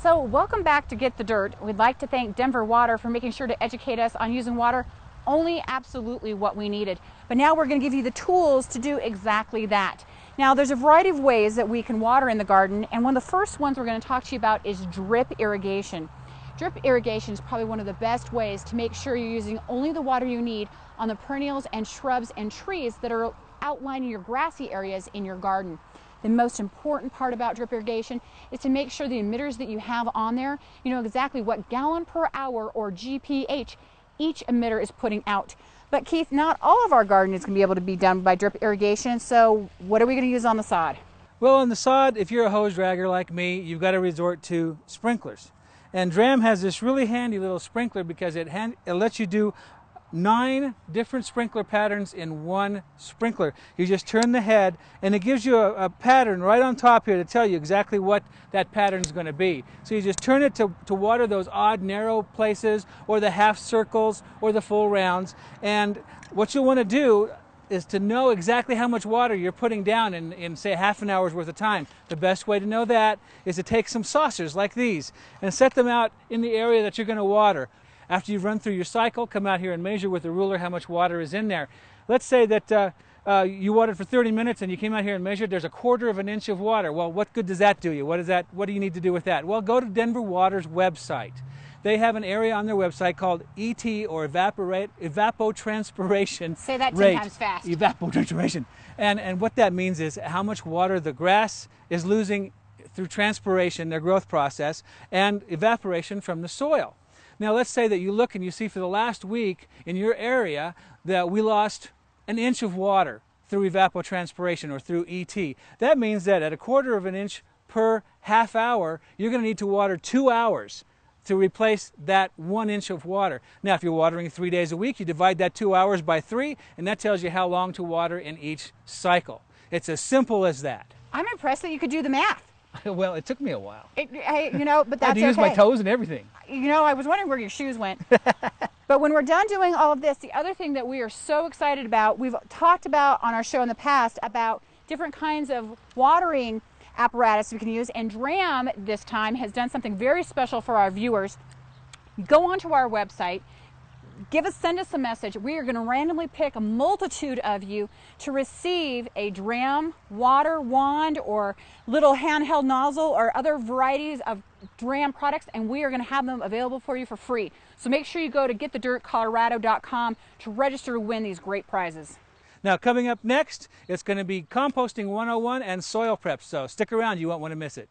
So welcome back to Get the Dirt. We'd like to thank Denver Water for making sure to educate us on using water only absolutely what we needed. But now we're going to give you the tools to do exactly that. Now there's a variety of ways that we can water in the garden, and one of the first ones we're going to talk to you about is drip irrigation. Drip irrigation is probably one of the best ways to make sure you're using only the water you need on the perennials and shrubs and trees that are outlining your grassy areas in your garden. The most important part about drip irrigation is to make sure the emitters that you have on there, you know exactly what gallon per hour or GPH each emitter is putting out. But Keith, not all of our garden is going to be able to be done by drip irrigation, so what are we going to use on the sod? Well, on the sod, if you're a hose dragger like me, you've got to resort to sprinklers. And Dramm has this really handy little sprinkler because it lets you do 9 different sprinkler patterns in one sprinkler. You just turn the head and it gives you a pattern right on top here to tell you exactly what that pattern is going to be. So you just turn it to water those odd narrow places or the half circles or the full rounds. And what you'll want to do is to know exactly how much water you're putting down in say half an hour's worth of time. The best way to know that is to take some saucers like these and set them out in the area that you're going to water. After you've run through your cycle, come out here and measure with a ruler how much water is in there. Let's say that you watered for 30 minutes and you came out here and measured, there's 1/4 of an inch of water. Well, what good does that do you? What do you need to do with that? Well, go to Denver Water's website. They have an area on their website called ET, or evapotranspiration. Say that 10 rate. times fast. Evapotranspiration. And what that means is how much water the grass is losing through transpiration, their growth process, and evaporation from the soil. Now let's say that you look and you see for the last week in your area that we lost 1 inch of water through evapotranspiration or through ET. That means that at 1/4 of an inch per half hour, you're going to need to water 2 hours to replace that 1 inch of water. Now if you're watering 3 days a week, you divide that 2 hours by 3, and that tells you how long to water in each cycle. It's as simple as that. I'm impressed that you could do the math. Well, it took me a while. But that's I had to use my toes and everything. I was wondering where your shoes went. But when we're done doing all of this, the other thing that we are so excited about, we've talked about on our show in the past about different kinds of watering apparatus we can use, and Dramm this time has done something very special for our viewers. Go onto our website, send us a message. We are going to randomly pick a multitude of you to receive a Dramm water wand or little handheld nozzle or other varieties of Dramm products, and we are going to have them available for you for free. So make sure you go to getthedirtcolorado.com to register to win these great prizes. Now coming up next, it's going to be Composting 101 and soil prep, so stick around, you won't want to miss it.